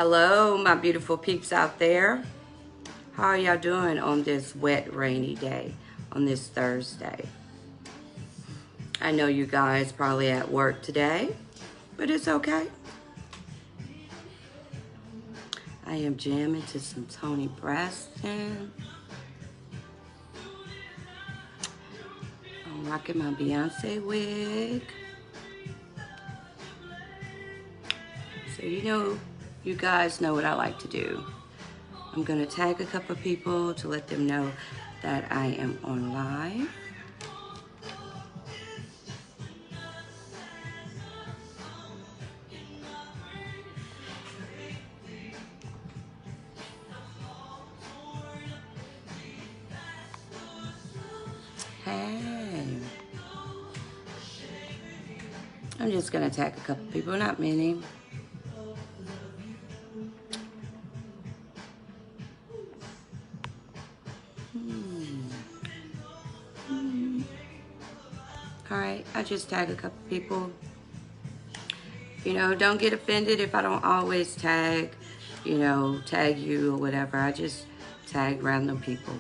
Hello, my beautiful peeps out there. How are y'all doing on this wet, rainy day, on this Thursday? I know you guys probably at work today, but it's okay. I am jamming to some Toni Braxton. I'm rocking my Beyonce wig. So you guys know what I like to do. I'm gonna tag a couple of people to let them know that I am on live. Hey. I'm just gonna tag a couple people, not many. All right, I just tag a couple people. Don't get offended if I don't always tag you or whatever. I just tag random people.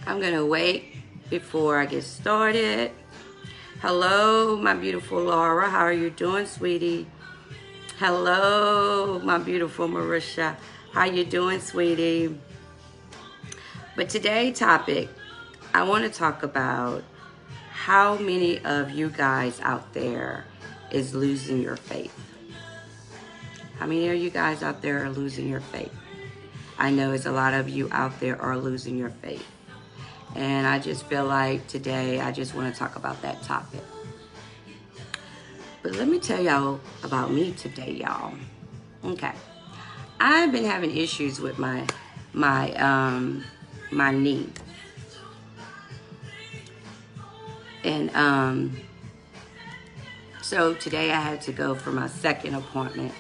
I'm gonna wait before I get started. Hello, my beautiful Laura. How are you doing, sweetie? Hello, my beautiful Marisha. How you doing, sweetie? But today's topic, I want to talk about how many of you guys out there is losing your faith. How many of you guys out there are losing your faith? I know it's a lot of you out there are losing your faith. And I just feel like today I just want to talk about that topic. But let me tell y'all about me today, y'all. Okay. I've been having issues with my knee. And so today I had to go for my second appointment,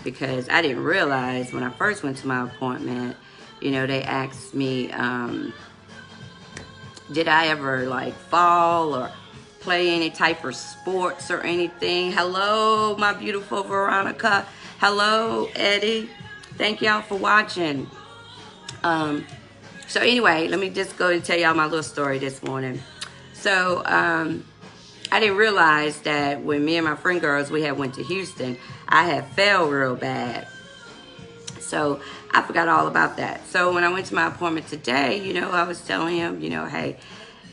because I didn't realize when I first went to my appointment, they asked me, did I ever fall or play any type of sports or anything. Hello, my beautiful Veronica. Hello, Eddie. Thank y'all for watching. So anyway, let me just go and tell y'all my little story this morning. So I didn't realize that when me and my friend girls, we had went to Houston, I had fell real bad. So I forgot all about that. So when I went to my appointment today, I was telling him, hey,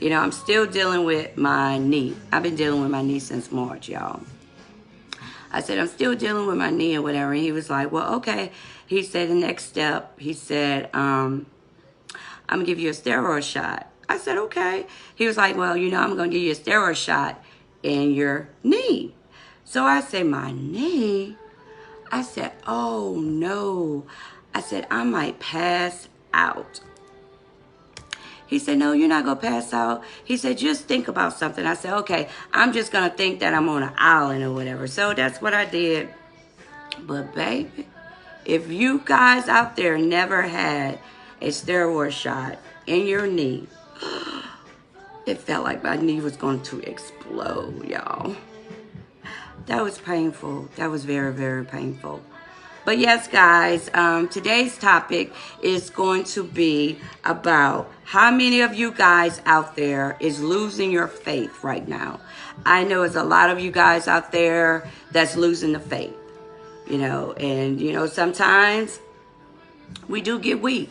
I'm still dealing with my knee. I've been dealing with my knee since March, y'all. I said, I'm still dealing with my knee or whatever. And he was like, well, okay. He said, the next step, he said, I'm going to give you a steroid shot. I said, okay. He was like, well, I'm going to give you a steroid shot in your knee. So I said, my knee? I said, oh, no. I said, I might pass out. He said, no, you're not going to pass out. He said, just think about something. I said, okay, I'm just going to think that I'm on an island or whatever. So that's what I did. But, baby, if you guys out there never had a steroid shot in your knee, it felt like my knee was going to explode, y'all. That was painful. That was very, very painful. But yes, guys, today's topic is going to be about how many of you guys out there is losing your faith right now. I know there's a lot of you guys out there that's losing the faith, and, sometimes we do get weak.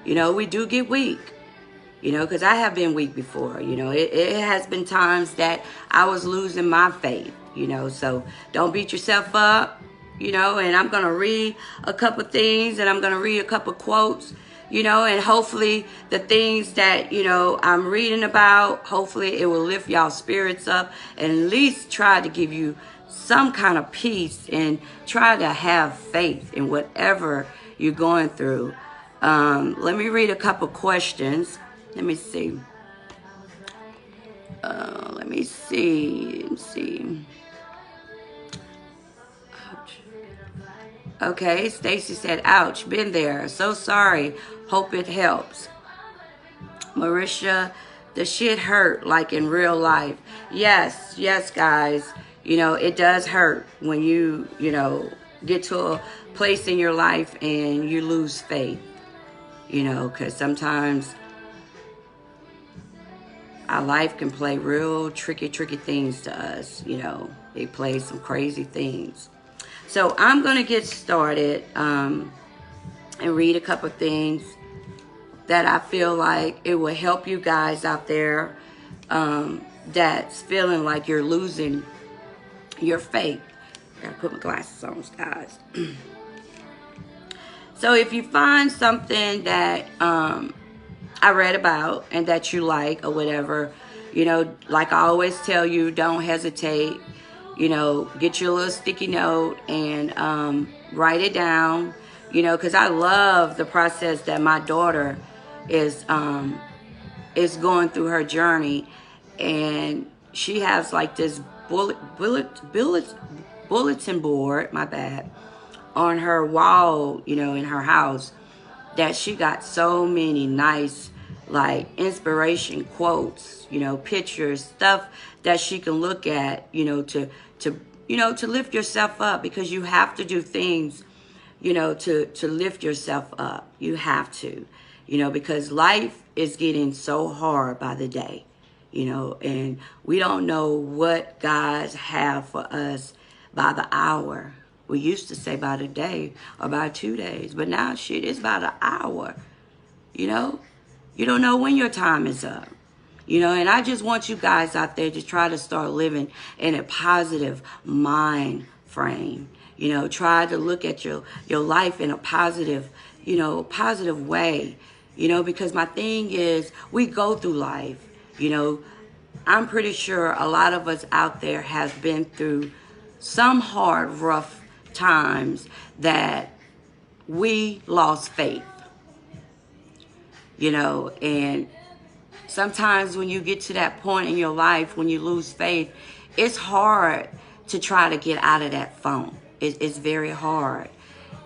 We do get weak, because I have been weak before. It has been times that I was losing my faith, so don't beat yourself up. And I'm going to read a couple things and I'm going to read a couple quotes, and hopefully the things that, I'm reading about, hopefully it will lift y'all spirits up and at least try to give you some kind of peace and try to have faith in whatever you're going through. Let me read a couple questions. Let me see. Let me see. Okay, Stacy said, ouch, been there. So sorry. Hope it helps. Marisha, the shit hurt like in real life. Yes, guys. You know, it does hurt when you know, get to a place in your life and you lose faith. You know, because sometimes our life can play real tricky things to us. You know, they play some crazy things. So I'm going to get started and read a couple things that I feel like it will help you guys out there that's feeling like you're losing your faith. I gotta put my glasses on, guys. So if you find something that I read about and that you like or whatever, you know, like I always tell you, don't hesitate. You know, get your little sticky note and write it down. You know, because I love the process that my daughter is going through her journey, and she has like this bulletin board, my bad, on her wall, you know, in her house, that she got so many nice like inspiration quotes, you know, pictures, stuff that she can look at, you know, to lift yourself up, because you have to do things, you know, to lift yourself up. You have to, you know, because life is getting so hard by the day, you know, and we don't know what God's have for us by the hour. We used to say by the day or by 2 days, but now shit, it's by the hour, you know. You don't know when your time is up. You know, and I just want you guys out there to try to start living in a positive mind frame. You know, try to look at your life in a positive, you know, positive way. You know, because my thing is, we go through life. You know, I'm pretty sure a lot of us out there have been through some hard, rough times that we lost faith. You know, and sometimes when you get to that point in your life, when you lose faith, it's hard to try to get out of that funk. It's very hard,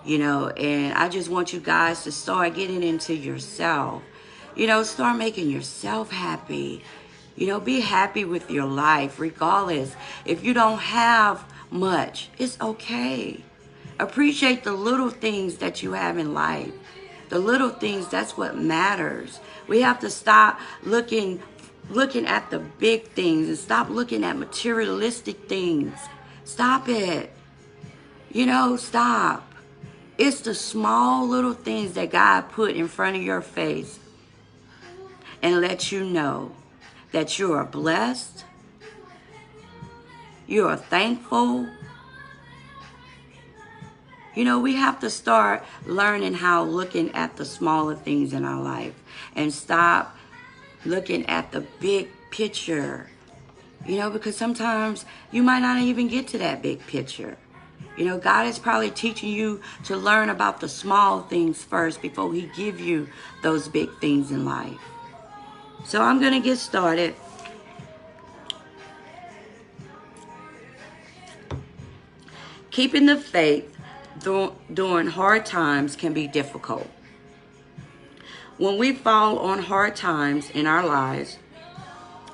you know, and I just want you guys to start getting into yourself. You know, start making yourself happy. You know, be happy with your life, regardless. If you don't have much, it's okay. Appreciate the little things that you have in life. The little things, that's what matters. We have to stop looking at the big things and stop looking at materialistic things. Stop it. You know, stop. It's the small little things that God put in front of your face and let you know that you are blessed, you are thankful. You know, we have to start learning how looking at the smaller things in our life and stop looking at the big picture. You know, because sometimes you might not even get to that big picture. You know, God is probably teaching you to learn about the small things first before He give you those big things in life. So I'm going to get started. Keeping the faith during hard times can be difficult. When we fall on hard times in our lives,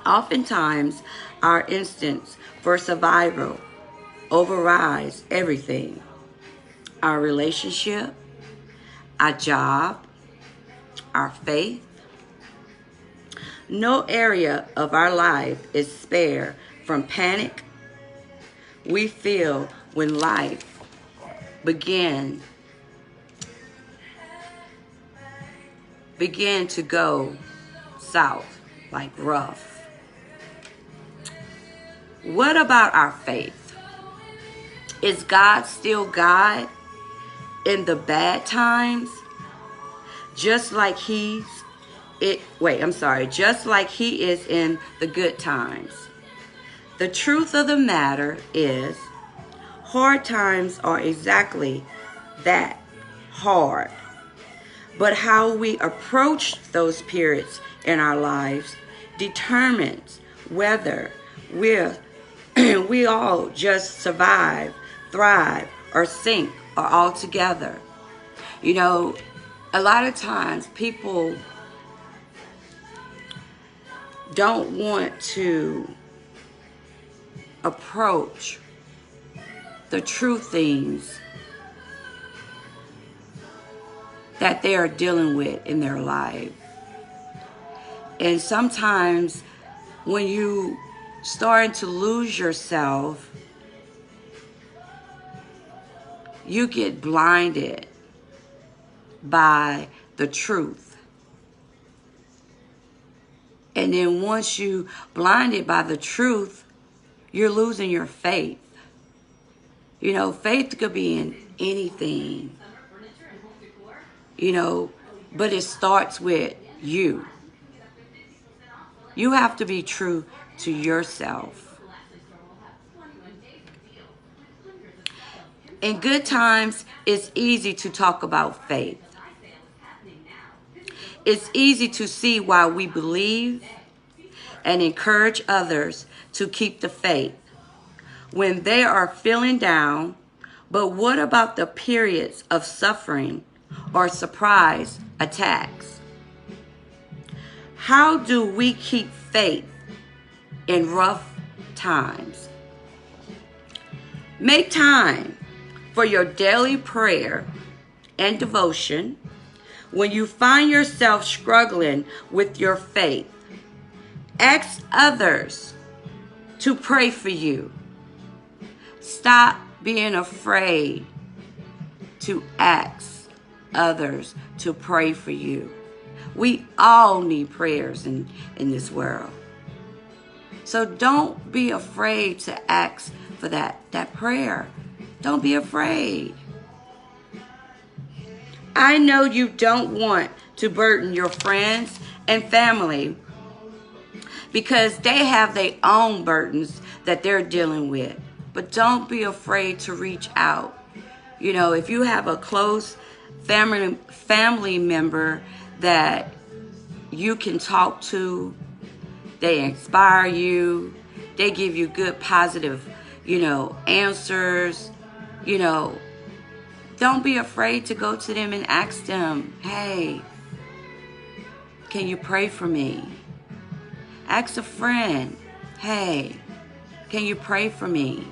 oftentimes our instincts for survival overrides everything. Our relationship, our job, our faith. No area of our life is spared from panic we feel when life begin to go south, like rough. What about our faith? Is God still God in the bad times? Just like just like He is in the good times. The truth of the matter is, hard times are exactly that, hard. But how we approach those periods in our lives determines whether we all just survive, thrive, or sink, or all together. You know, a lot of times people don't want to approach the true things that they are dealing with in their life. And sometimes when you start to lose yourself, you get blinded by the truth. And then once you blinded by the truth, you're losing your faith. You know, faith could be in anything. You know, but it starts with you. You have to be true to yourself. In good times, it's easy to talk about faith. It's easy to see why we believe and encourage others to keep the faith when they are feeling down. But what about the periods of suffering or surprise attacks? How do we keep faith in rough times? Make time for your daily prayer and devotion. When you find yourself struggling with your faith, ask others to pray for you. Stop being afraid to ask others to pray for you. We all need prayers in this world. So don't be afraid to ask for that prayer. Don't be afraid. I know you don't want to burden your friends and family because they have their own burdens that they're dealing with. But don't be afraid to reach out. You know, if you have a close family member that you can talk to, they inspire you, they give you good, positive, answers, don't be afraid to go to them and ask them, hey, can you pray for me? Ask a friend, hey, can you pray for me?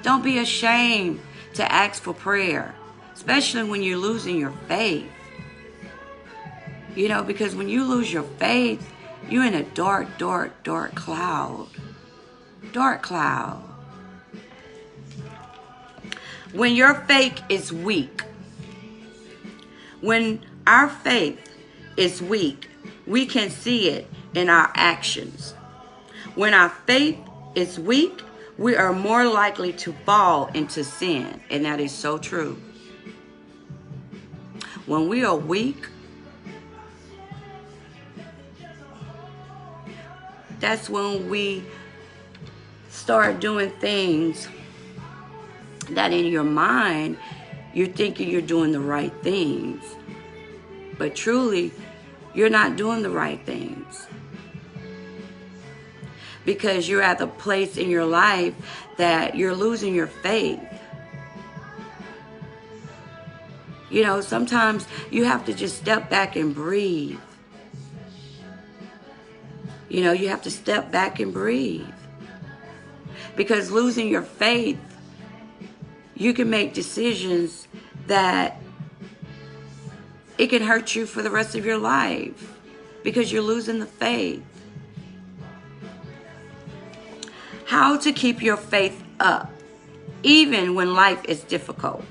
Don't be ashamed to ask for prayer, especially when you're losing your faith. Because when you lose your faith, you're in a dark, dark, dark cloud. Dark cloud. When your faith is weak, when our faith is weak, we can see it in our actions. When our faith is weak, we are more likely to fall into sin. And that is so true. When we are weak, that's when we start doing things that in your mind, you're thinking you're doing the right things. But truly, you're not doing the right things. Because you're at the place in your life that you're losing your faith. Sometimes you have to just step back and breathe. You have to step back and breathe. Because losing your faith, you can make decisions that it can hurt you for the rest of your life because you're losing the faith. How to keep your faith up even when life is difficult.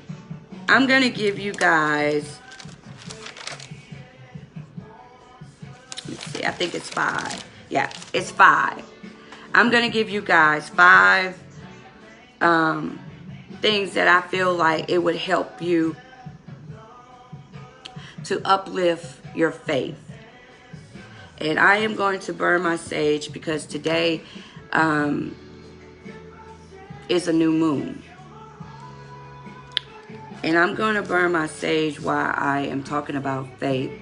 I'm going to give you guys, let's see, I think it's 5. Yeah, it's 5. I'm going to give you guys 5 things that I feel like it would help you to uplift your faith. And I am going to burn my sage because today is a new moon. And I'm going to burn my sage while I am talking about faith.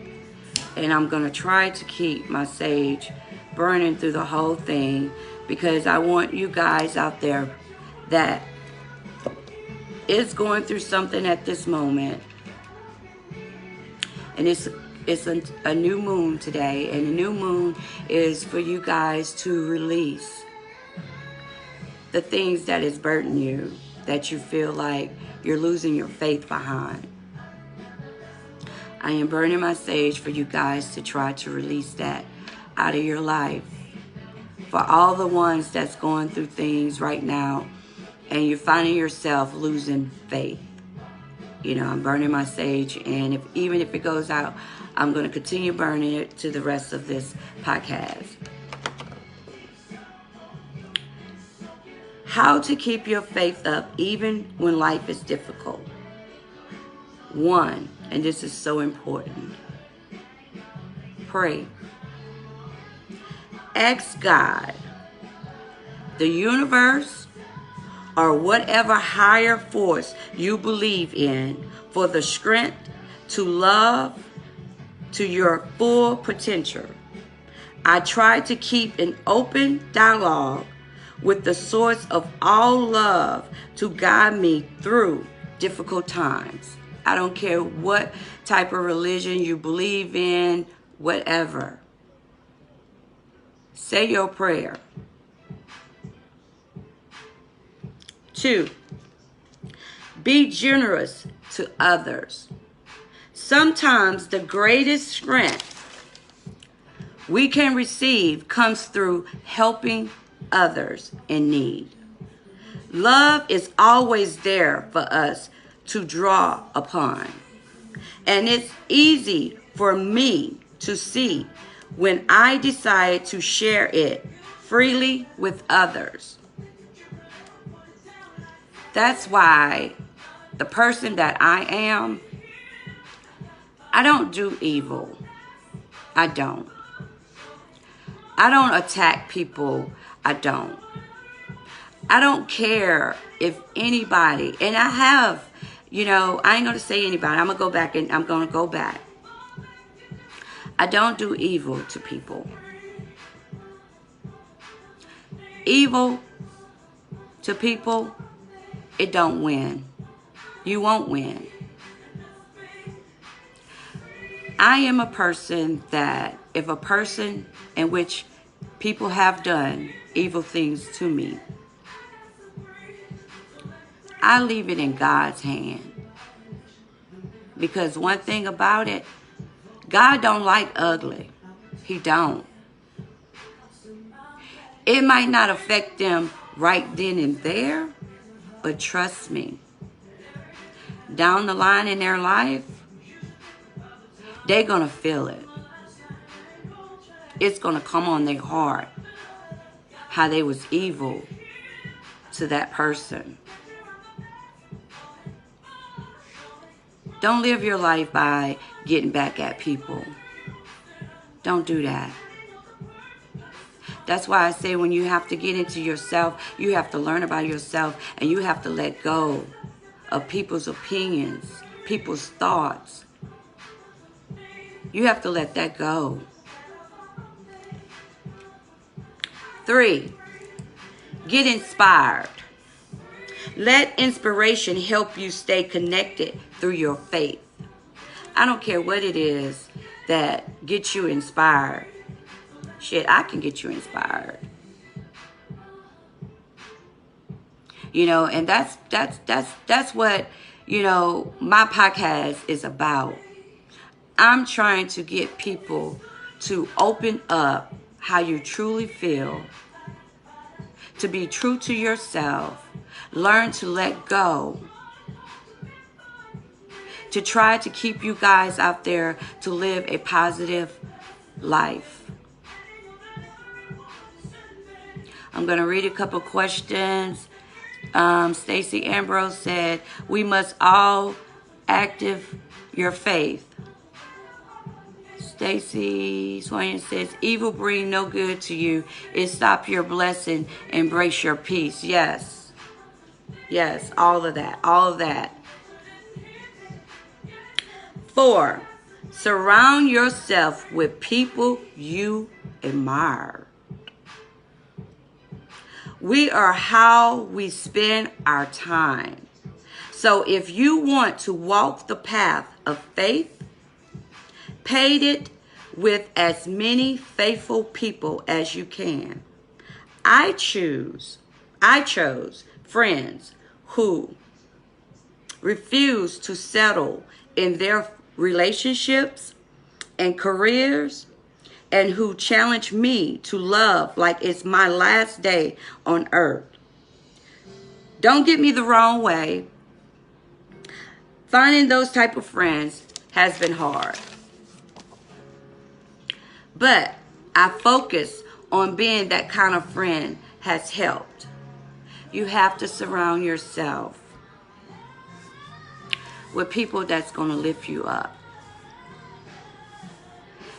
And I'm going to try to keep my sage burning through the whole thing because I want you guys out there that is going through something at this moment. And it's a new moon today. And the new moon is for you guys to release. the things that is burdening you, that you feel like you're losing your faith behind. I am burning my sage for you guys to try to release that out of your life. For all the ones that's going through things right now and you're finding yourself losing faith. You know, I'm burning my sage, and even if it goes out, I'm going to continue burning it to the rest of this podcast. How to keep your faith up even when life is difficult. 1, and this is so important. Pray. Ask God, the universe, or whatever higher force you believe in, for the strength to love to your full potential. I try to keep an open dialogue with the source of all love to guide me through difficult times. I don't care what type of religion you believe in, whatever. Say your prayer. 2, be generous to others. Sometimes the greatest strength we can receive comes through helping others in need. Love is always there for us to draw upon. And it's easy for me to see when I decide to share it freely with others. That's why the person that I am, I don't do evil. I don't. I don't attack people. I don't. I don't care if anybody, and I have, you know, I ain't going to say anybody. I'm going to go back and I'm going to go back. I don't do evil to people. Evil to people, it don't win. You won't win. I am a person that if a person in which people have done evil things to me, I leave it in God's hand. Because one thing about it, God don't like ugly. He don't. It might not affect them right then and there, but trust me, down the line in their life, they're going to feel it. It's going to come on their heart how they was evil to that person. Don't live your life by getting back at people. Don't do that. That's why I say when you have to get into yourself, you have to learn about yourself, and you have to let go of people's opinions, people's thoughts. You have to let that go. 3, get inspired. Let inspiration help you stay connected through your faith. I don't care what it is that gets you inspired. Shit, I can get you inspired. You know, and that's what, you know, my podcast is about. I'm trying to get people to open up how you truly feel, to be true to yourself, learn to let go, to try to keep you guys out there to live a positive life. I'm going to read a couple questions. Stacey Ambrose said, we must all active your faith. Stacey Swain says, evil bring no good to you. It stop your blessing. Embrace your peace. Yes. Yes, all of that. All of that. 4, surround yourself with people you admire. We are how we spend our time. So if you want to walk the path of faith, pave it with as many faithful people as you can. I choose I chose friends who refuse to settle in their relationships and careers, and who challenge me to love like it's my last day on earth. Don't get me the wrong way. Finding those type of friends has been hard. But I focus on being that kind of friend has helped. You have to surround yourself with people that's going to lift you up.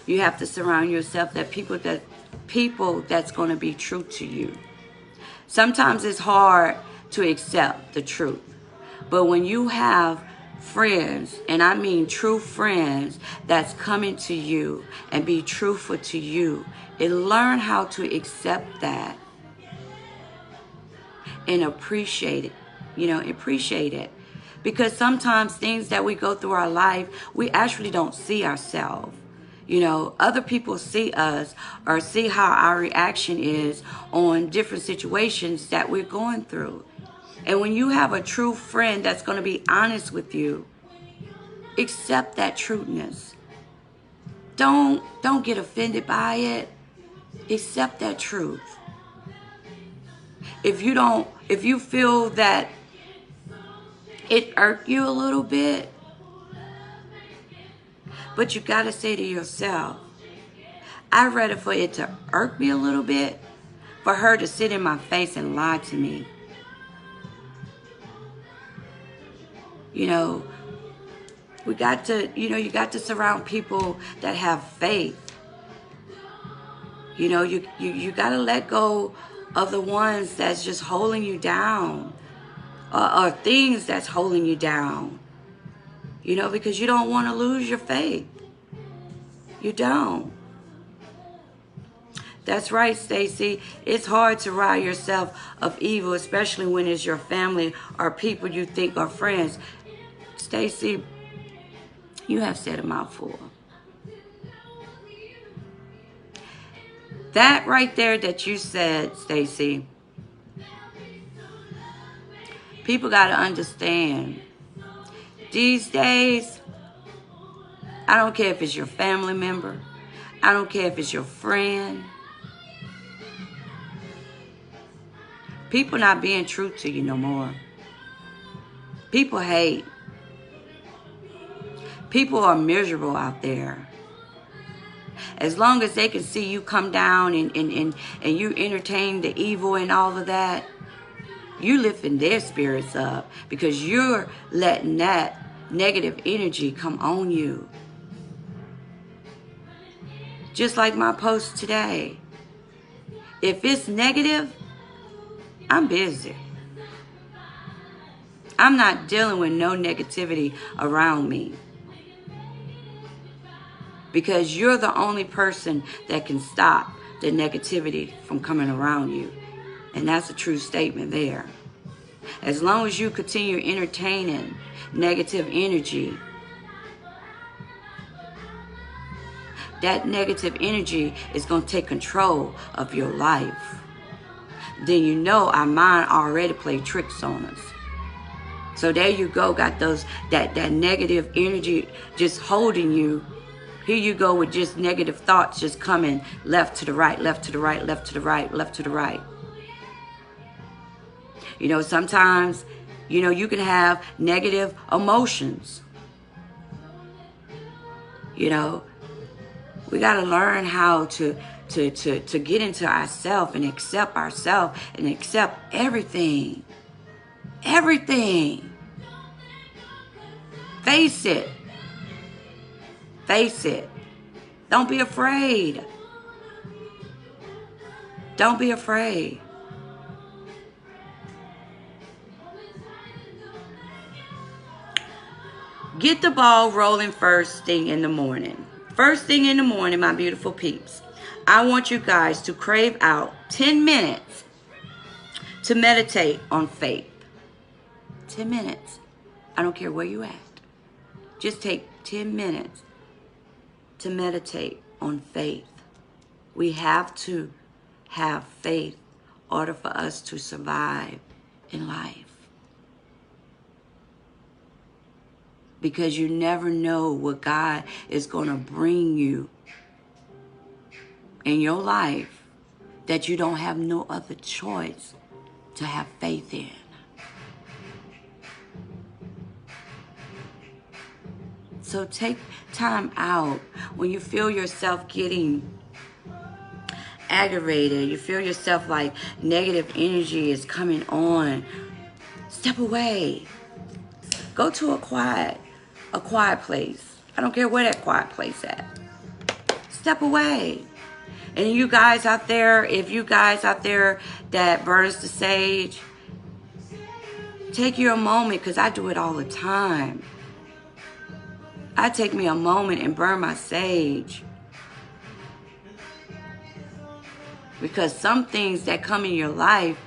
You have to surround yourself with people that's going to be true to you. Sometimes it's hard to accept the truth. But when you have friends, and I mean true friends, that's coming to you and be truthful to you, and learn how to accept that and appreciate it. Appreciate it. Because sometimes things that we go through our life, we actually don't see ourselves. Other people see us or see how our reaction is on different situations that we're going through. And when you have a true friend that's going to be honest with you, accept that trueness. Don't get offended by it. Accept that truth. If you feel that it irked you a little bit, but you got to say to yourself, I'd rather for it to irk me a little bit, for her to sit in my face and lie to me. We got to, you got to surround people that have faith. You got to let go of the ones that's just holding you down, or things that's holding you down. Because you don't want to lose your faith. You don't. That's right, Stacy. It's hard to rid yourself of evil, especially when it's your family or people you think are friends. Stacy, you have said a mouthful. That right there that you said, Stacy, people got to understand. These days, I don't care if it's your family member. I don't care if it's your friend. People not being true to you no more. People hate. People are miserable out there. As long as they can see you come down and you entertain the evil and all of that, you lifting their spirits up because you're letting that negative energy come on you. Just like my post today. If it's negative, I'm busy. I'm not dealing with no negativity around me. Because you're the only person that can stop the negativity from coming around you. And that's a true statement there. As long as you continue entertaining negative energy, that negative energy is going to take control of your life. Then our mind already played tricks on us. So there you go, got that negative energy just holding you. Here you go with just negative thoughts just coming left to the right, left to the right, left to the right, left to the right. Sometimes, you can have negative emotions. We got to learn how to get into ourselves and accept ourselves and accept everything. Everything. Face it. Face it. Don't be afraid. Don't be afraid. Get the ball rolling first thing in the morning. First thing in the morning, my beautiful peeps. I want you guys to crave out 10 minutes to meditate on faith. 10 minutes. I don't care where you at. Just take 10 minutes to meditate on faith. We have to have faith order for us to survive in life. Because you never know what God is going to bring you in your life that you don't have no other choice to have faith in. So take time out when you feel yourself getting aggravated, you feel yourself like negative energy is coming on. Step away. Go to a quiet place. I don't care where that quiet place at. Step away. And you guys out there, if you guys out there that burns the sage, take you a moment, because I do it all the time. I take me a moment and burn my sage. Because some things that come in your life,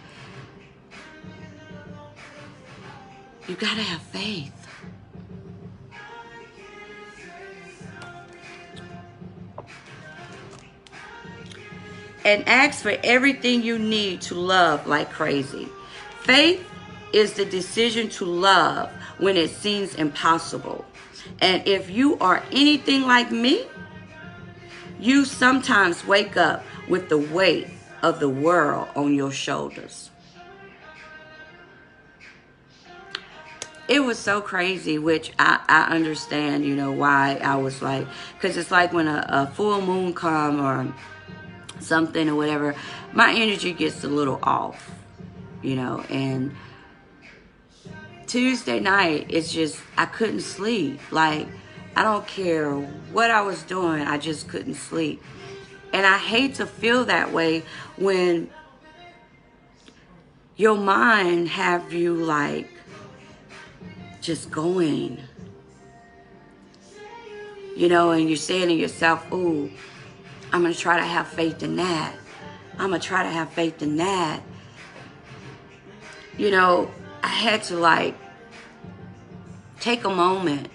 you gotta have faith. And ask for everything you need to love like crazy. Faith is the decision to love when it seems impossible. And if you are anything like me, you sometimes wake up with the weight of the world on your shoulders. It was so crazy, which I understand, you know, why I was like, because it's like when a full moon comes or something or whatever, my energy gets a little off, you know. And Tuesday night, it's just, I couldn't sleep. Like, I don't care what I was doing, I just couldn't sleep. And I hate to feel that way when your mind have you like just going, you know, and you're saying to yourself, ooh, I'm going to try to have faith in that. I'm going to try to have faith in that. You know, I had to like take a moment,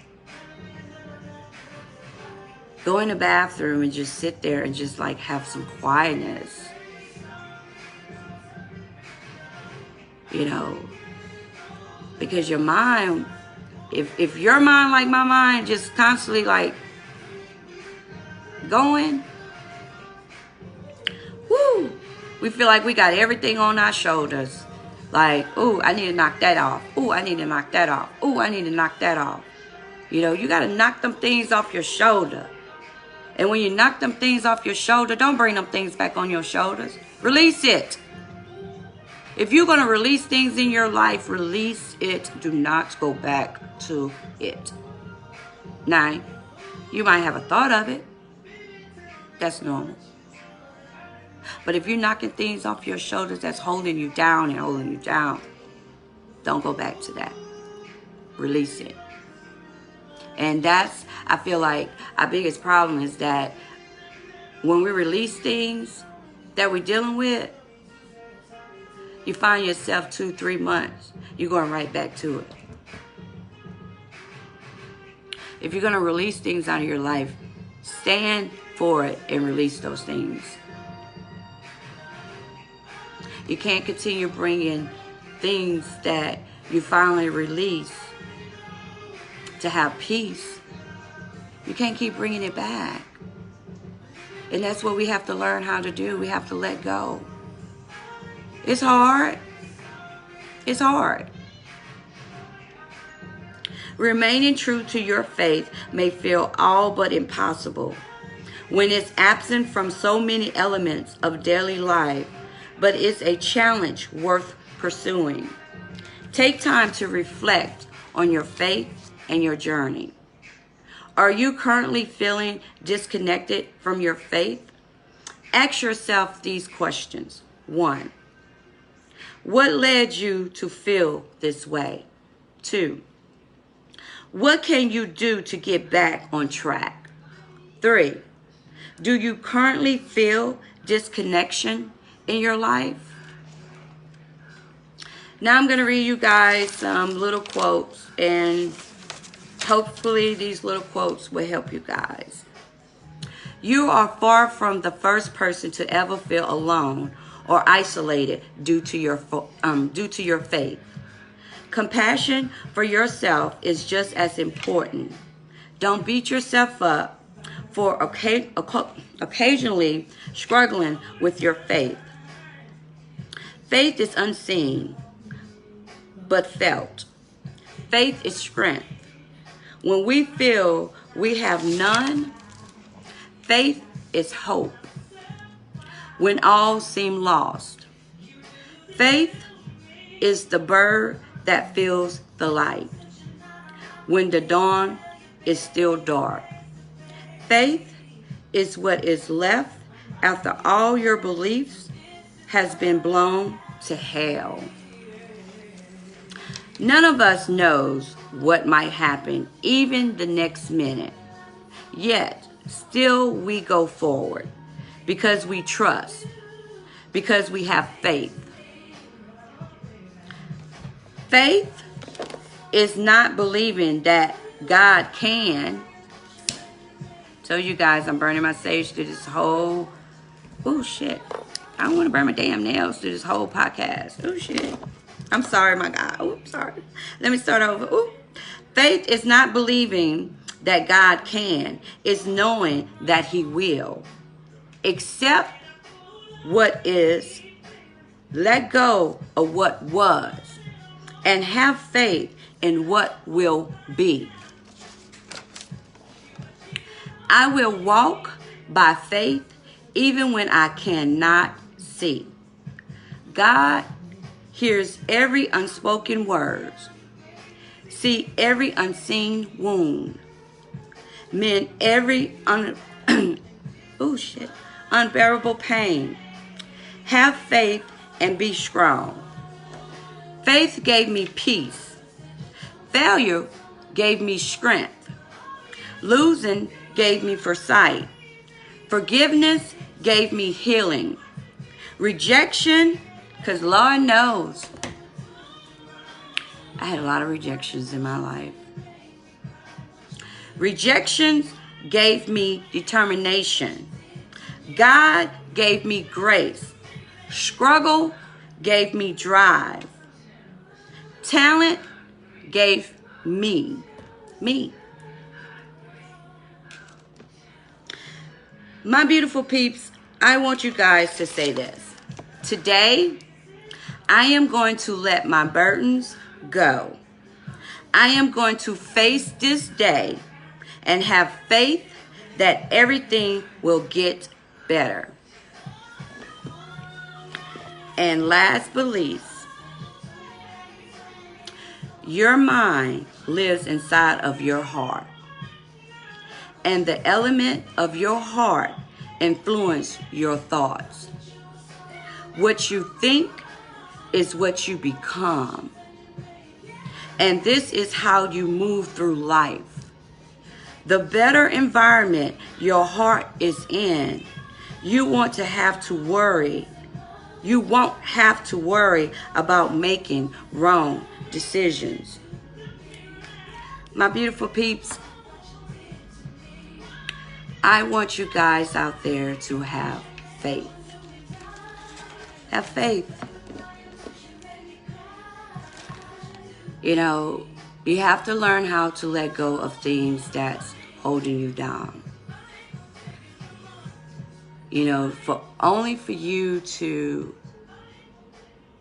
go in the bathroom and just sit there and just like have some quietness. You know, because your mind, if your mind like my mind just constantly like going, whoo, we feel like we got everything on our shoulders. Like, ooh, I need to knock that off. Ooh, I need to knock that off. Ooh, I need to knock that off. You know, you got to knock them things off your shoulder. And when you knock them things off your shoulder, don't bring them things back on your shoulders. Release it. If you're going to release things in your life, release it. Do not go back to it. Now, you might have a thought of it. That's normal. But if you're knocking things off your shoulders that's holding you down and holding you down, don't go back to that. Release it. And that's, I feel like our biggest problem is that when we release things that we're dealing with, you find yourself 2-3 months, you're going right back to it. If you're going to release things out of your life, stand for it and release those things. You can't continue bringing things that you finally release to have peace. You can't keep bringing it back. And that's what we have to learn how to do. We have to let go. It's hard. It's hard. Remaining true to your faith may feel all but impossible when it's absent from so many elements of daily life, but it's a challenge worth pursuing. Take time to reflect on your faith and your journey. Are you currently feeling disconnected from your faith? Ask yourself these questions. 1, what led you to feel this way? 2, what can you do to get back on track? 3, do you currently feel disconnection in your life? Now I'm going to read you guys some little quotes, and hopefully these little quotes will help you guys. You are far from the first person to ever feel alone or isolated due to your faith. Compassion for yourself is just as important. Don't beat yourself up for occasionally struggling with your faith. Faith is unseen, but felt. Faith is strength. When we feel we have none, faith is hope. When all seem lost, faith is the bird that feels the light. When the dawn is still dark, faith is what is left after all your beliefs has been blown to hell. None of us knows what might happen even the next minute. Yet, still we go forward because we trust, because we have faith. Faith is not believing that God can. So you guys, I'm burning my sage through this whole, oh shit. I don't want to burn my damn nails through this whole podcast. Oh shit. I'm sorry, my God. Oops, sorry. Let me start over. Ooh. Faith is not believing that God can. It's knowing that he will. Accept what is. Let go of what was. And have faith in what will be. I will walk by faith even when I cannot see. God hears every unspoken word, see every unseen wound, mend every unbearable pain. Have faith and be strong. Faith gave me peace. Failure gave me strength. Losing gave me foresight. Forgiveness gave me healing. Rejection, because Lord knows, I had a lot of rejections in my life. Rejections gave me determination. God gave me grace. Struggle gave me drive. Talent gave me. My beautiful peeps, I want you guys to say this. Today, I am going to let my burdens go. I am going to face this day and have faith that everything will get better. And last but least, your mind lives inside of your heart. And the element of your heart influence your thoughts. What you think is what you become. And this is how you move through life. The better environment your heart is in, you won't have to worry about making wrong decisions. My beautiful peeps, I want you guys out there to have faith. Have faith. You know, you have to learn how to let go of things that's holding you down. You know, only for you to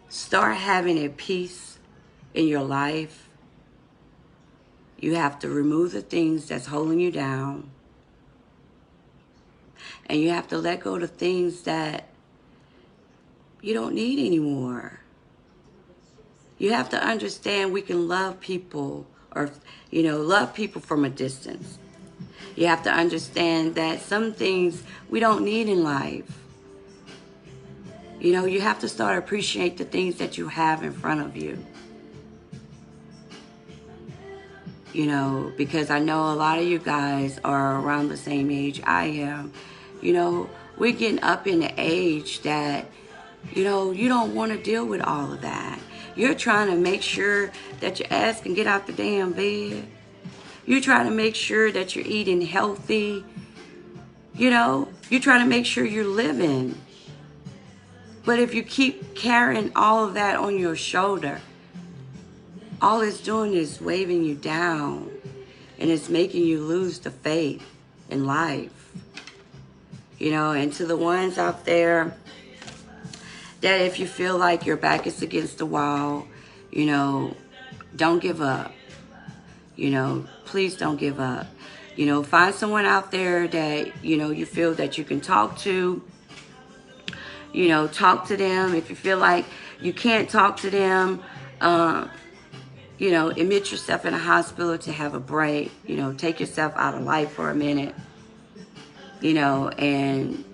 start having a peace in your life, you have to remove the things that's holding you down. And you have to let go of the things that you don't need anymore. You have to understand we can love people or, love people from a distance. You have to understand that some things we don't need in life. You have to start appreciate the things that you have in front of you. Because I know a lot of you guys are around the same age I am. We're getting up in the age that, you don't want to deal with all of that. You're trying to make sure that your ass can get out the damn bed. You're trying to make sure that you're eating healthy. You're trying to make sure you're living. But if you keep carrying all of that on your shoulder, all it's doing is weighing you down, and it's making you lose the faith in life. You know, and to the ones out there that if you feel like your back is against the wall, you know, don't give up. You know, please don't give up. You know, find someone out there that, you know, you feel that you can talk to. You know, talk to them. If you feel like you can't talk to them, you know, admit yourself in a hospital to have a break. You know, take yourself out of life for a minute. You know, and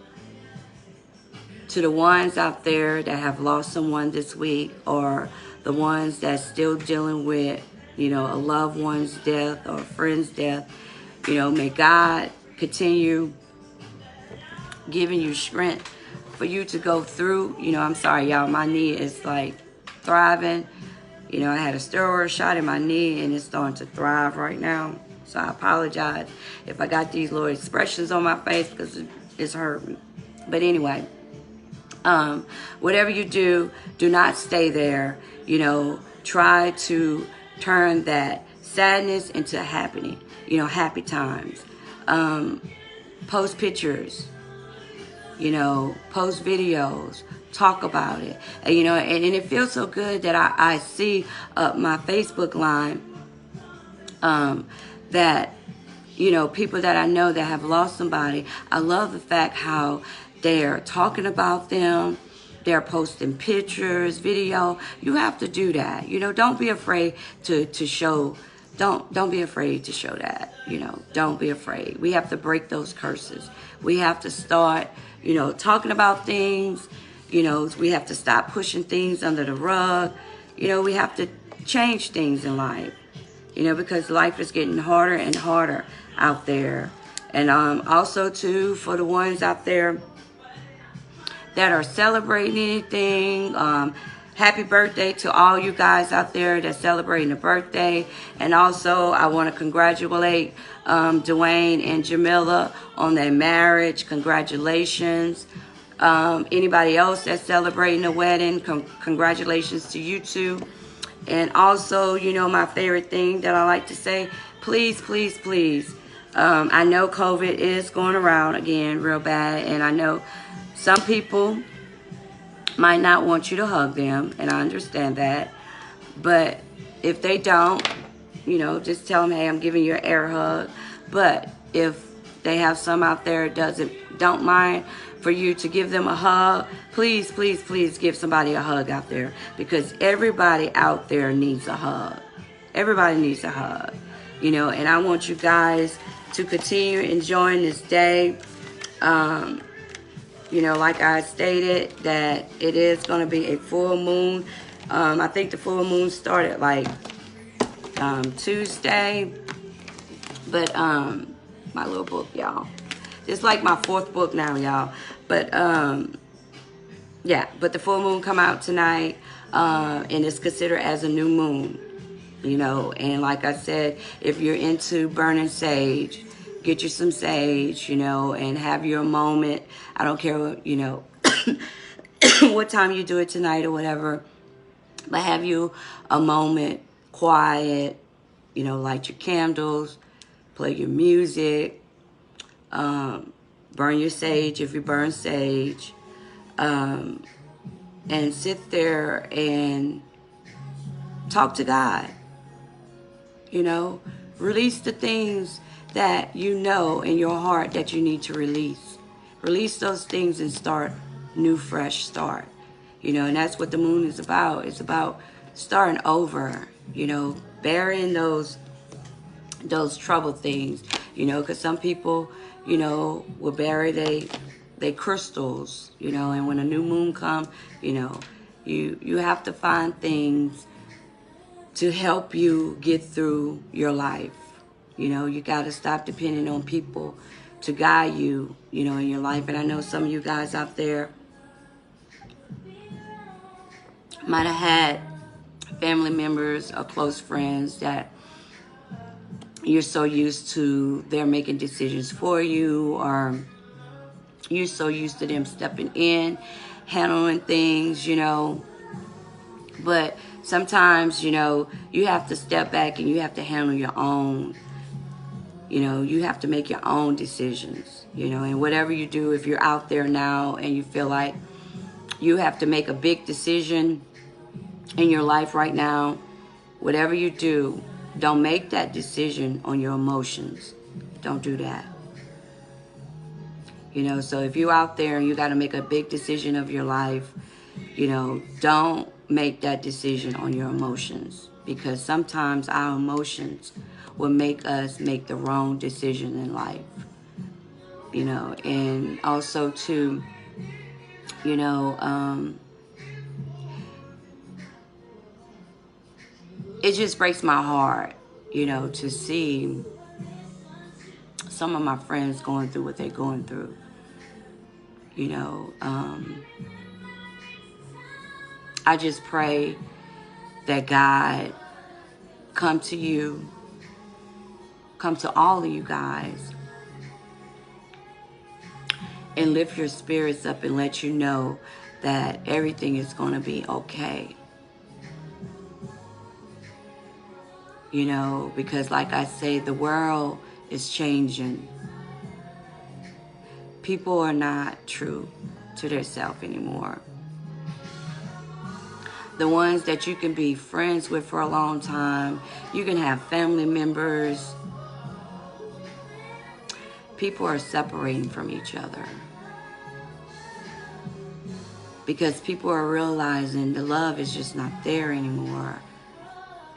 to the ones out there that have lost someone this week, or the ones that's still dealing with, you know, a loved one's death or a friend's death, you know, may God continue giving you strength for you to go through. You know, I'm sorry, y'all, my knee is like thriving. You know, I had a steroid shot in my knee and it's starting to thrive right now. So I apologize if I got these little expressions on my face because it's hurting. But anyway, whatever you do, do not stay there. You know, try to turn that sadness into happening, you know, happy times. Post pictures, you know, post videos, talk about it. And, you know, and it feels so good that I see my Facebook line that, you know, people that I know that have lost somebody. I love the fact how they're talking about them. They're posting pictures, video. You have to do that. You know, don't be afraid to show. Don't be afraid to show that. You know, don't be afraid. We have to break those curses. We have to start, you know, talking about things. You know, we have to stop pushing things under the rug. You know, we have to change things in life. You know, because life is getting harder and harder out there. And also, too, for the ones out there that are celebrating anything, happy birthday to all you guys out there that's celebrating a birthday. And also, I want to congratulate Dwayne and Jamila on their marriage. Congratulations. Anybody else that's celebrating a wedding, congratulations to you too. And also, you know, my favorite thing that I like to say, please, please, please. I know COVID is going around again real bad, and I know some people might not want you to hug them, and I understand that. But if they don't, you know, just tell them, hey, I'm giving you an air hug. But if they have some out there don't mind for you to give them a hug, please, please, please give somebody a hug out there, because everybody out there needs a hug. Everybody needs a hug, you know, and I want you guys to continue enjoying this day. You know, like I stated, that it is going to be a full moon. I think the full moon started like Tuesday. But my little book, y'all. It's like my 4th book now, y'all. But yeah, but the full moon come out tonight, and it's considered as a new moon. You know, and like I said, if you're into burning sage, get you some sage, you know, and have your moment. I don't care what, you know, what time you do it tonight or whatever, but have you a moment, quiet, you know, light your candles, play your music, burn your sage if you burn sage, and sit there and talk to God. You know, release the things that you know in your heart that you need to release. Release those things and start new, fresh start. You know, and that's what the moon is about. It's about starting over, you know, burying those troubled things, you know, because some people, you know, will bury they crystals, you know, and when a new moon comes, you know, you have to find things to help you get through your life. You know, you got to stop depending on people to guide you, you know, in your life. And I know some of you guys out there might have had family members or close friends that you're so used to they're making decisions for you, or you're so used to them stepping in, handling things, you know. But sometimes, you know, you have to step back and you have to handle your own. You know, you have to make your own decisions, you know, and whatever you do, if you're out there now and you feel like you have to make a big decision in your life right now, whatever you do, don't make that decision on your emotions. Don't do that. You know, so if you're out there and you got to make a big decision of your life, you know, don't make that decision on your emotions, because sometimes our emotions will make us make the wrong decision in life. You know, and also too, you know, it just breaks my heart, you know, to see some of my friends going through what they're going through. You know, I just pray that God come to you, come to all of you guys, and lift your spirits up and let you know that everything is going to be okay. You know, because like I say, the world is changing. People are not true to themselves anymore. The ones that you can be friends with for a long time, you can have family members. People are separating from each other because people are realizing the love is just not there anymore.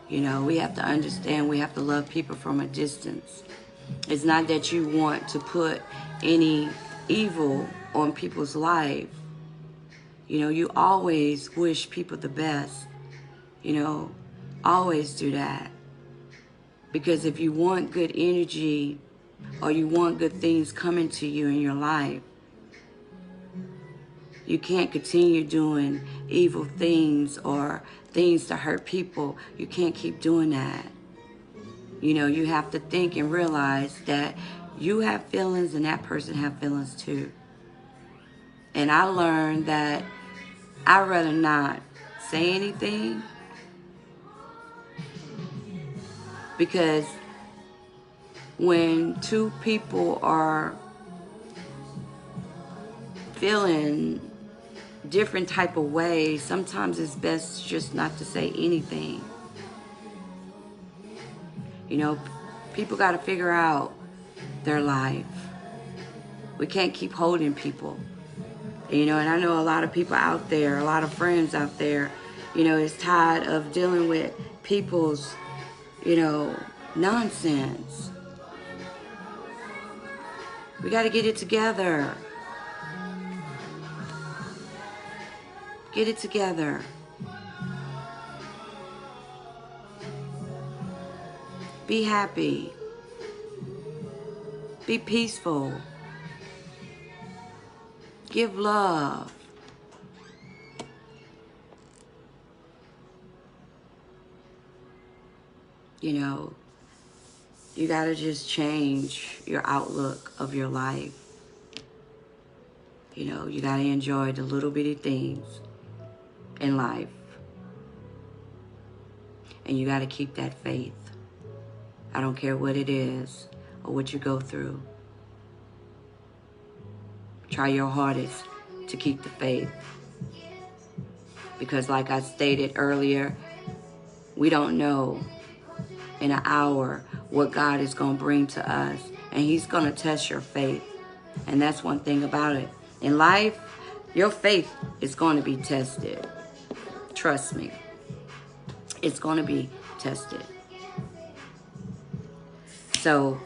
You know, we have to understand we have to love people from a distance. It's not that you want to put any evil on people's life. You know, you always wish people the best. You know, always do that. Because if you want good energy or you want good things coming to you in your life, you can't continue doing evil things or things to hurt people. You can't keep doing that. You know, you have to think and realize that you have feelings and that person have feelings too. And I learned that I'd rather not say anything, because when two people are feeling different type of ways, sometimes it's best just not to say anything. You know, people got to figure out their life. We can't keep holding people. You know, and I know a lot of people out there, a lot of friends out there, you know, is tired of dealing with people's, you know, nonsense. We got to get it together. Get it together. Be happy. Be peaceful. Give love. You know, you got to just change your outlook of your life. You know, you got to enjoy the little bitty things in life. And you got to keep that faith. I don't care what it is or what you go through. Try your hardest to keep the faith. Because like I stated earlier, we don't know in an hour what God is going to bring to us. And he's going to test your faith. And that's one thing about it. In life, your faith is going to be tested. Trust me. It's going to be tested. So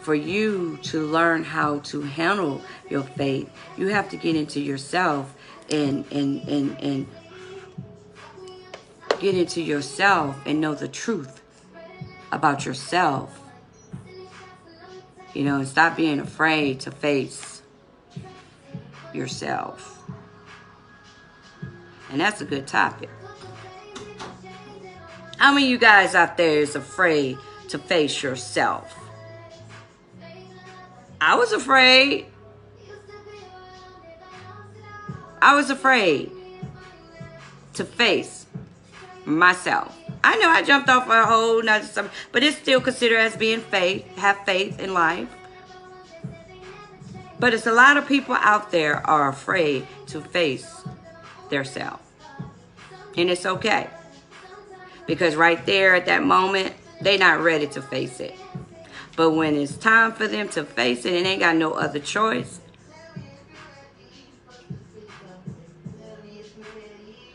for you to learn how to handle your faith, you have to get into yourself and get into yourself and know the truth about yourself. You know, and stop being afraid to face yourself. And that's a good topic. How many of you guys out there is afraid to face yourself? I was afraid. I was afraid to face myself. I know I jumped off a whole nother something, but it's still considered as being faith, have faith in life. But it's a lot of people out there are afraid to face their self. And it's okay. Because right there at that moment, they're not ready to face it. But when it's time for them to face it and they ain't got no other choice,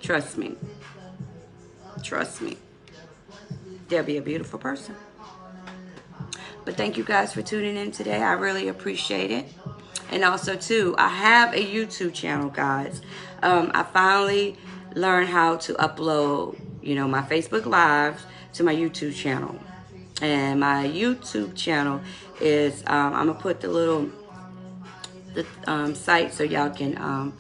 trust me. Trust me. They'll be a beautiful person. But thank you guys for tuning in today. I really appreciate it. And also, too, I have a YouTube channel, guys. I finally learned how to upload, my Facebook Lives to my YouTube channel. And my YouTube channel is, I'm going to put the site so y'all can,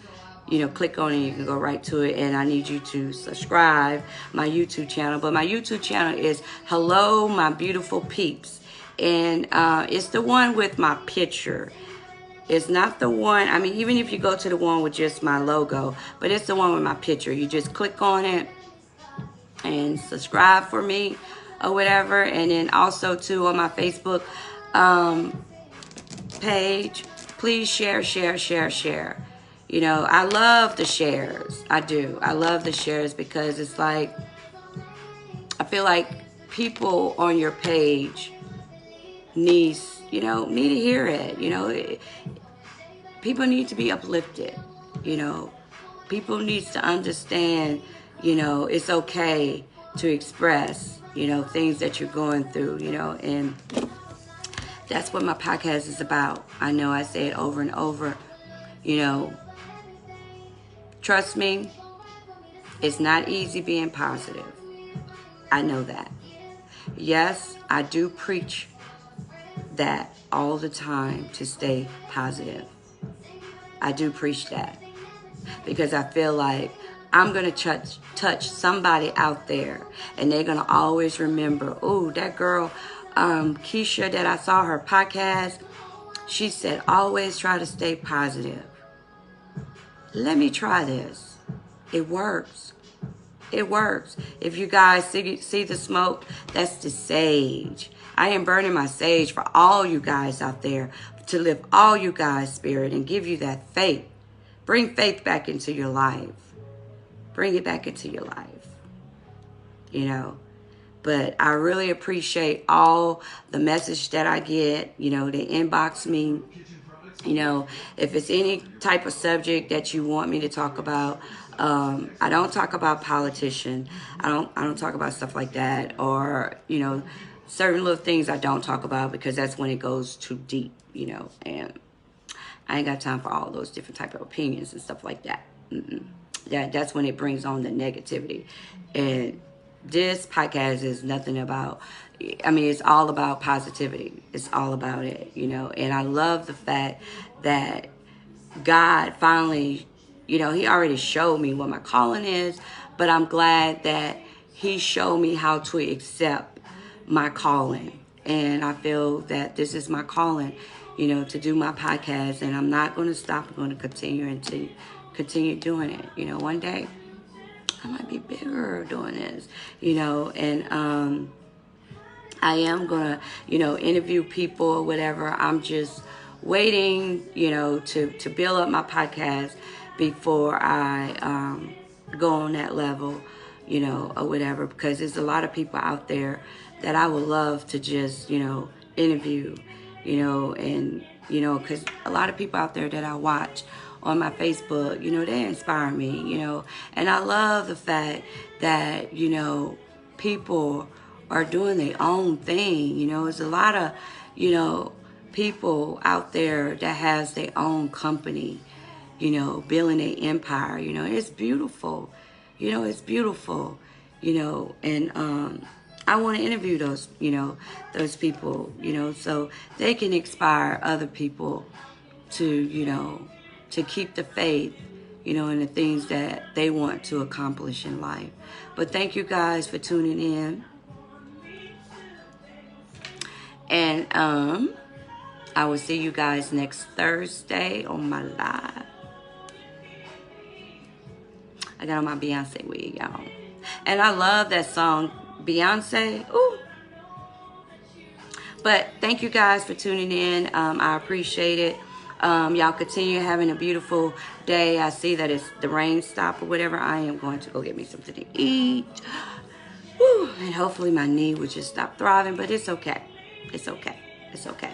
click on it. You can go right to it. And I need you to subscribe my YouTube channel. But my YouTube channel is Hello, My Beautiful Peeps. And it's the one with my picture. It's not the one, even if you go to the one with just my logo, but it's the one with my picture. You just click on it and subscribe for me or whatever. And then also, too, on my Facebook page, please share. I love the shares. I do. I love the shares because it's like, I feel like people on your page need to hear it. People need to be uplifted. People need to understand, it's okay to express, things that you're going through, and that's what my podcast is about. I know I say it over and over, trust me, it's not easy being positive. I know that. Yes, I do preach that all the time to stay positive. I do preach that because I feel like I'm going to touch somebody out there and they're going to always remember, oh, that girl, Keisha, that I saw her podcast, she said, always try to stay positive. Let me try this. It works. It works. If you guys see the smoke, that's the sage. I am burning my sage for all you guys out there to lift all you guys' spirit and give you that faith. Bring faith back into your life. Bring it back into your life. But I really appreciate all the message that I get. They inbox me. If it's any type of subject that you want me to talk about, I don't talk about politicians. I don't talk about stuff like that, or certain little things I don't talk about because that's when it goes too deep, and I ain't got time for all those different type of opinions and stuff like that. That's when it brings on the negativity. And this podcast is nothing about, it's all about positivity. It's all about it, and I love the fact that God finally, he already showed me what my calling is, but I'm glad that he showed me how to accept my calling. And I feel that this is my calling, to do my podcast, and I'm not going to stop. I'm going to continue doing it. One day I might be bigger doing this, and I am going to, interview people or whatever. I'm just waiting, to build up my podcast before I go on that level, or whatever, because there's a lot of people out there that I would love to just, interview, and, because a lot of people out there that I watch on my Facebook, they inspire me, and I love the fact that, people are doing their own thing. There's a lot of, people out there that has their own company, building an empire, it's beautiful, it's beautiful, and I want to interview those, those people, so they can inspire other people to, to keep the faith, in the things that they want to accomplish in life. But thank you guys for tuning in. And I will see you guys next Thursday on my live. I got on my Beyonce wig, y'all. And I love that song, Beyonce. Ooh. But thank you guys for tuning in. I appreciate it. Y'all continue having a beautiful day. I see that it's the rain stop or whatever. I am going to go get me something to eat. Woo. And hopefully my knee will just stop throbbing, but it's okay. It's okay. It's okay.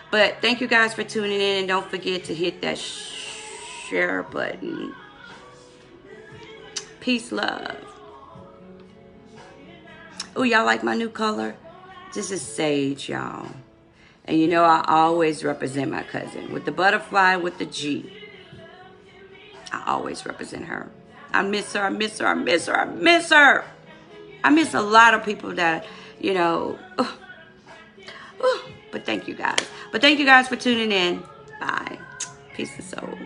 But thank you guys for tuning in, and don't forget to hit that share button. Peace, love. Oh, y'all like my new color? This is sage, y'all. And you know I always represent my cousin. With the butterfly, with the G. I always represent her. I miss her, I miss her, I miss her, I miss her. I miss a lot of people that, you know. But thank you guys. But thank you guys for tuning in. Bye. Peace and soul.